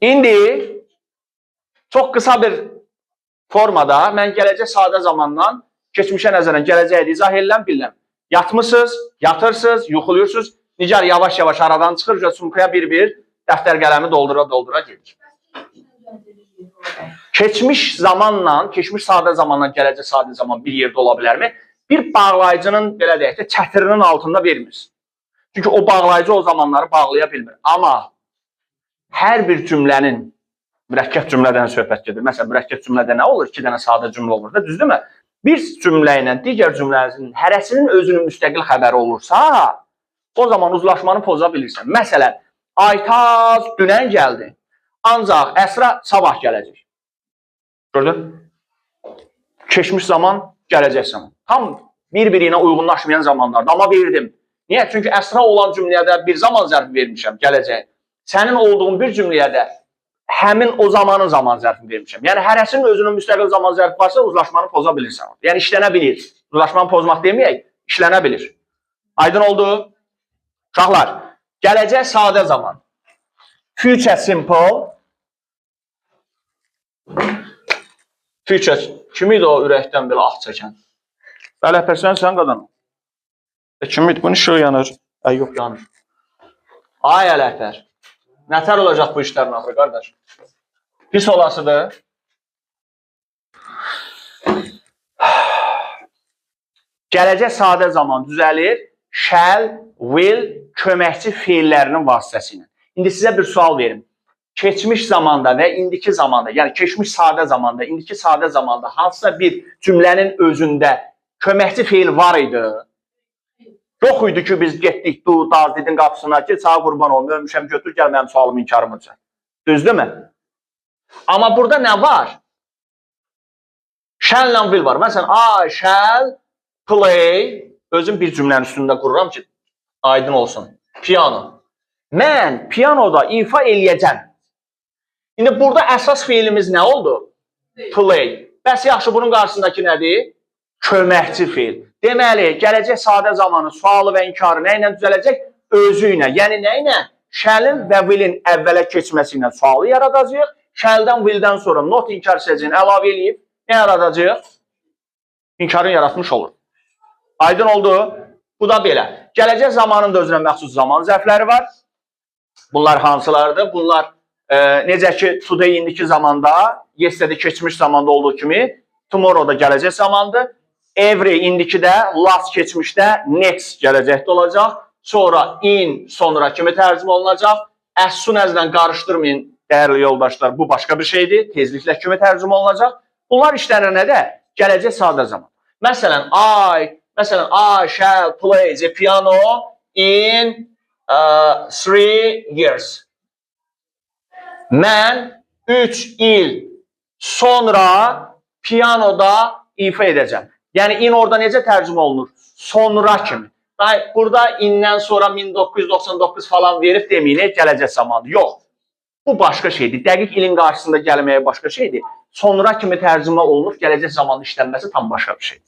İndi çox qısa bir formada mən gələcək sadə zamandan keçmişə nəzərən gələcəyi izah edirəm, bilirəm. Yatmısınız, yatırsınız, yuxuluyursunuz. Nigar yavaş-yavaş aradan çıxır, sumkaya bir-bir dəftər qələmi doldura gedir. Keçmiş zamanla, keçmiş sadə zamanla gələcək sadə zaman bir yerdə ola bilərmi? Bir bağlayıcının, belə deyək də, çətirinin altında vermir. Çünki o bağlayıcı o zamanları bağlaya bilmir. Amma hər bir cümlənin, mürəkkəb cümlədən söhbət gedir. Məsələn, mürəkkəb cümlədə nə olur? 2 dənə sadə cümlə olur da, düzdürmü? Bir cümlə ilə digər cümlənin hərəsinin özünün müstəqil xəbəri olursa, o zaman uzlaşmanı poza bilirsən. Məsələn, Aytaz dünən gəldi, ancaq Əsra sabah gələcək. Gördün? Keçmiş zaman, gələcək zaman. Tam bir-birinə uyğunlaşmayan zamanlarda. Amma verdim. Niyə? Çünki Əsra olan cümləyə də bir zaman zərfi vermişəm, gələcək. Sənin olduğun bir cümləyə də həmin o zamanın zaman zərfini vermişəm. Yəni, hərəsinin özünün müstəqil zaman zərfi varsa, uzlaşmanı poza bilirsən. Yəni, işlənə bilir. Uzlaşmanı pozmaq deməyək, işlənə bilir. Aydın oldu? Uşaqlar, gələcək sadə zaman. Future simple. Future, kim idi o ürəkdən belə ah çəkən? Bəli, əpərsən sən qadan. Kim idi? Bunun işığı yanır. Yox, yanır. Ay, ələklər. Nətər olacaq bu işlərin axırı, qardaş? Pis olasıdır. Gələcək sadə zaman düzəlir. Shall, will, köməkçi feillərinin vasitəsilə. İndi sizə bir sual verim. Keçmiş zamanda və indiki zamanda, yəni keçmiş sadə zamanda, indiki sadə zamanda hansısa bir cümlənin özündə köməkçi feil var idi? Yox idi ki, biz getdik, Dazidin qapısına ki, sağa qurban ol, ölmüşəm, götür, gəl mənim sualımı inkarımı çək. Düzdürmü? Amma burada nə var? Shall and will var. Məsələn, I shall play, özüm bir cümlənin üstündə qururam ki, aydın olsun. Piano. Mən pianoda ifa eləyəcəm. İndi burada əsas feilimiz nə oldu? Play. Bəs yaxşı, bunun qarşısındakı nədir? Köməkçi feil. Deməli, gələcək sadə zamanı, sualı və inkarı nə ilə düzələcək? Özü ilə. Yəni nə ilə? Shall'in və will'in əvvələ keçməsi ilə sualı yaradacaq. Shall'dan, will'dən sonra not inkar səcini əlavə eləyib. Nə yaradacaq? İnkarın yaratmış olur. Aydın oldu. Bu da belə. Gələcək zamanın da özünə məxsus zaman zərfləri var. Bunlar hansılardır? Bunlar necə ki, today indiki zamanda, yesterday keçmiş zamanda olduğu kimi, tomorrow da gələcək zamandır. Every indikidə, last keçmişdə, next gələcəkdə olacaq. Sonra in, sonra kimi tərcümə olunacaq. As soon as-lə qarışdırmayın, dəyərli yoldaşlar, bu başqa bir şeydir. Tezliklə kimi tərcümə olunacaq. Bunlar işlənir nədə? Gələcək sadə zaman. Məsələn, I shall play the piano in 3 years. Mən 3 il sonra piyanoda ifa edəcəm. Yəni, in orada necə tərcümə olunur? Sonra kimi. Burada indən sonra 1999 falan verib deməyin, gələcək zamandır. Yox. Bu başqa şeydir. Dəqiq ilin qarşısında gəlməyə başqa şeydir. Sonra kimi tərcümə olunur, gələcək zamanlı işlənməsi tam başqa bir şeydir.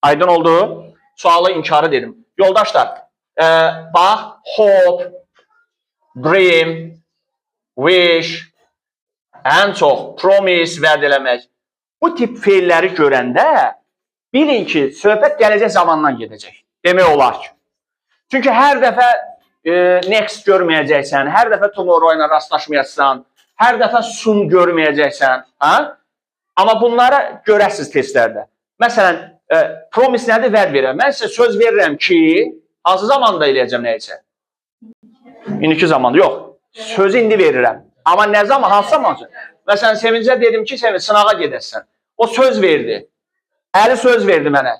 Aydın oldu? Sualı inkarı dedim. Yoldaşlar, bax, hope, dream, wish, ən çox promise, vəd eləmək. Bu tip feilləri görəndə bilin ki, söhbət gələcək zamandan gedəcək. Demək olar ki. Çünki hər dəfə next görməyəcəksən, hər dəfə tomorrow ilə rastlaşmayacaqsan, hər dəfə soon görməyəcəksən. Amma bunlara görəsiz testlərdə. Məsələn, promise nədir? Vəd verirəm. Mən sizə söz verirəm ki, hansı zamanda eləyəcəm nə isə? İndiki zamanda. Yox. Sözü indi verirəm. Amma nə zaman, hansı zaman? Məsələn, Sevincə dedim ki, Sevinç, sınağa gedəsən. O söz verdi. Əli söz verdi mənə.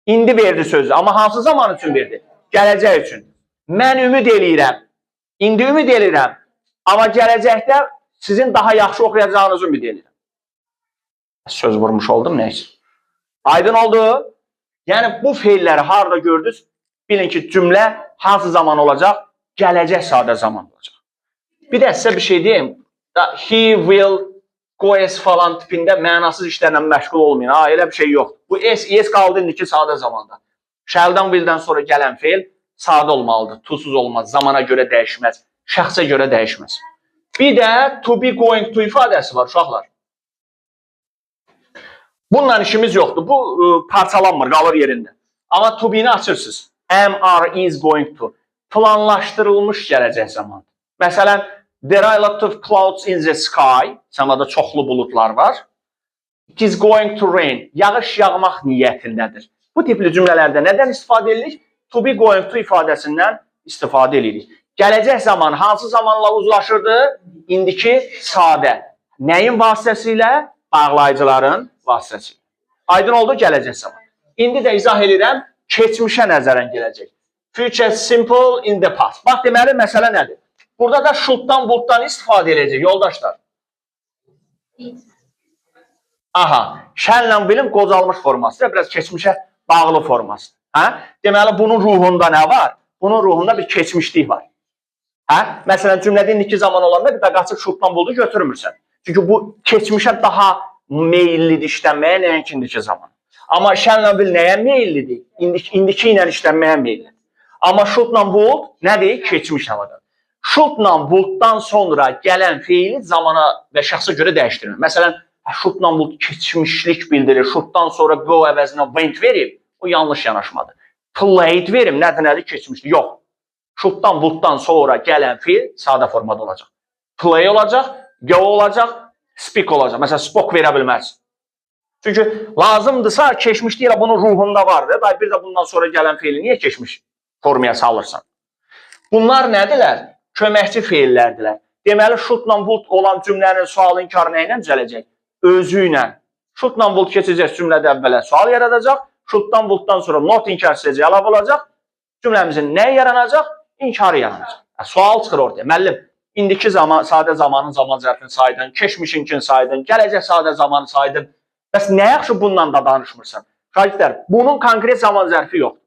İndi verdi sözü. Amma hansı zaman üçün verdi? Gələcək üçün. Mən ümid eləyirəm. İndi ümid eləyirəm. Amma gələcəkdə sizin daha yaxşı oxuyacağınızı ümid eləyirəm. Söz vurmuş oldum, nə üçün? Aydın oldu? Yəni, bu feilləri harada gördünüz? Bilin ki, cümlə hansı zaman olacaq? Gələcək sadə zaman olacaq. Bir də sizə bir şey deyim. He will go as falan tipində mənasız işlərlə məşğul olmayın. Elə bir şey yoxdur. Bu es qaldı indiki sadə zamanda. Shall'dan, will'dən sonra gələn feil sadə olmalıdır. Tuzsuz olmaz. Zamana görə dəyişməz. Şəxsə görə dəyişməz. Bir də to be going to ifadəsi var uşaqlar. Bununla işimiz yoxdur. Bu parçalanmır, qalır yerində. Amma to be-ni açırsınız. Am, are, is going to. Planlaşdırılmış gələcək zaman. Məsələn, there are a lot of clouds in the sky. Səmada çoxlu buludlar var. It is going to rain. Yağış yağmaq niyyətindədir. Bu tipli cümlələrdə nədən istifadə edirik? To be going to ifadəsindən istifadə edirik. Gələcək zaman hansı zamanla uzlaşırdı? İndiki sadə. Nəyin vasitəsilə? Bağlayıcıların vasitəsilə. Aydın oldu gələcək zaman. İndi də izah edirəm, keçmişə nəzərən gələcək. Future simple in the past. Bax, deməli, məsələ nədir? Burada da should'dan, would'dan istifadə edəcək, yoldaşlar. Aha, shall'lə will'in qocalmış forması, biraz keçmişə bağlı forması. Deməli, bunun ruhunda nə var? Bunun ruhunda bir keçmişlik var. Məsələn, cümlədə indiki zaman olanda bir də qaçıb should'dan would'u götürmürsən. Çünki bu keçmişə daha meyillidir işlənməyə, nəinki indiki zaman. Amma shall'lə will nəyə meyillidir? İndiki ilə işlənməyə meyillidir. Amma should'la would nədir? Keçmiş havada. Should'la would'dan sonra gələn fiili zamana və şəxsə görə dəyişdirir. Məsələn, should'la would keçmişlik bildirir. Should'dan sonra go əvəzinə went verir. O yanlış yanaşmadır. Played verim. Nədir? Keçmişlik. Yox. Should'dan would'dan sonra gələn fiil sadə formada olacaq. Play olacaq, go olacaq, speak olacaq. Məsələn, spoke verə bilməz. Çünki lazımdırsa keçmişlik ilə bunun ruhunda vardır. Bir də bundan sonra gələn fiili niyə keçmiş formaya salırsan? Bunlar nədirlər? Köməkçi feillərdilər. Deməli, should'la would olan cümlənin sual inkarı nə ilə düzələcək? Özü ilə. Should'la would keçəcək cümlədə əvvələ sual yaradacaq. Should'dan would'dan sonra not inkar edəcək, əlavə olacaq. Cümləmizin nə yaranacaq? İnkarı yaranacaq. Sual çıxır ortaya. Müəllim, indiki zaman, sadə zamanın zaman zərfini saydın, keçmişinkini saydın, gələcək sadə zamanı saydın. Bəs nə yaxşı bundan da danışmırsan? Şagirdlər, bunun konkret zaman zərfi yox.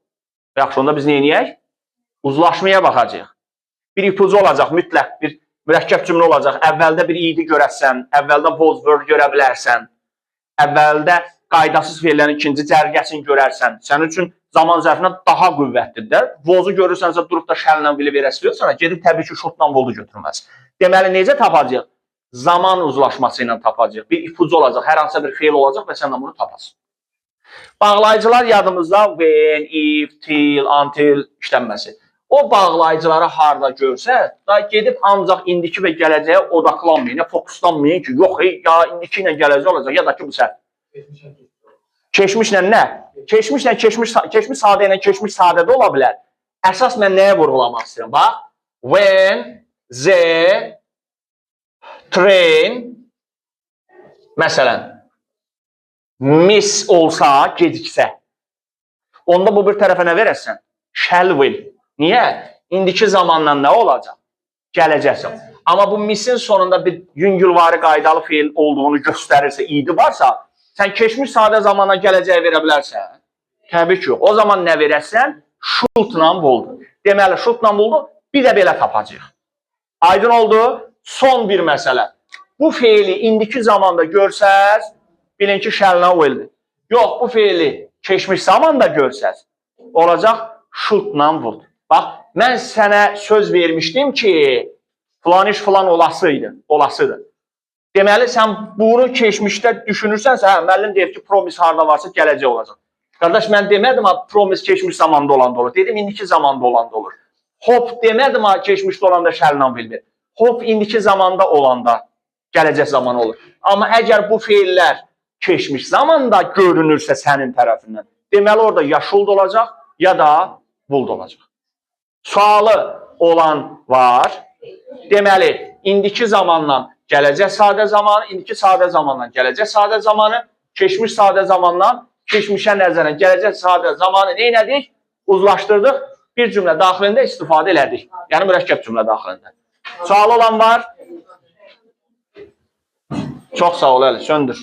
Yaxşı, onda biz neyiniyək? Uzlaşmaya baxacaq. Bir ipucu olacaq, mütləq bir mürəkkəb cümlə olacaq. Əvvəldə bir idi görəsən, əvvəldə was were görə bilərsən, əvvəldə qaydasız feillərin ikinci cərgəsini görərsən. Sənin üçün zaman zərfinə daha qüvvətlidir də. Was-u görürsənsə, durub da shall-lə will verəsiliyorsan, gedib təbii ki, should'dan will-u götürməz. Deməli, necə tapacaq? Zaman uzlaşması ilə tapacaq. Bir ipucu olacaq, hər hansısa bir feil olacaq və sən də bunu tapasın. Bağlayıcılar yadımızda when, if, till, until işlənməsi. O bağlayıcıları harda görsə, da gedib ancaq indiki və gələcəyə odaqlanmayın, fokuslanmayın ki, yox, ya indiki ilə gələcək olacaq, ya da ki, bu səhv. Keçmişlə nə? Keçmişlə keçmiş sadə ilə keçmiş sadədə ola bilər. Əsas mən nəyə vurğulamaq istəyirəm? Bax, when the train, məsələn, miss olsa, geciksə, onda bu bir tərəfə nə verəsən? Shall will. Niyə? İndiki zamanla nə olacaq? Gələcəksən. Amma bu missin sonunda bir yüngülvari qaydalı feil olduğunu göstərirsə, idi varsa, sən keçmiş sadə zamana gələcəyə verə bilərsən. Təbii ki, o zaman nə verəsən? Should'la will. Deməli, should'la will bir də belə tapacaq. Aydın oldu? Son bir məsələ. Bu feili indiki zamanda görsəz, bilin ki, shall-lə will'dir. Yox, bu feili keçmiş zamanda görsəz, olacaq should-lə will. Bax, mən sənə söz vermişdim ki, filan iş filan olasıdır. Deməli, sən bunu keçmişdə düşünürsənsə, hə, müəllim deyir ki, promise harada varsa gələcək olacaq. Qardaş, mən demədim, promise keçmiş zamanda olanda olur. Dedim, indiki zamanda olanda olur. Hope demədim, keçmişdə olanda shall-lə will. Hope indiki zamanda olanda gələcək zaman olur. Amma əgər bu feillər keçmiş zamanda görünürsə sənin tərəfindən, deməli orada ya should olacaq, ya da will olacaq. Sualı olan var. Deməli, indiki zamanla gələcək sadə zamanı, indiki sadə zamanla gələcək sadə zamanı, keçmiş sadə zamanla keçmişə nəzərən gələcək sadə zamanı neynədik? Uzlaşdırdıq, bir cümlə daxilində istifadə elədik. Yəni, mürəkkəb cümlə daxilində. Sualı olan var. Çox sağ ol, Əli, söndür.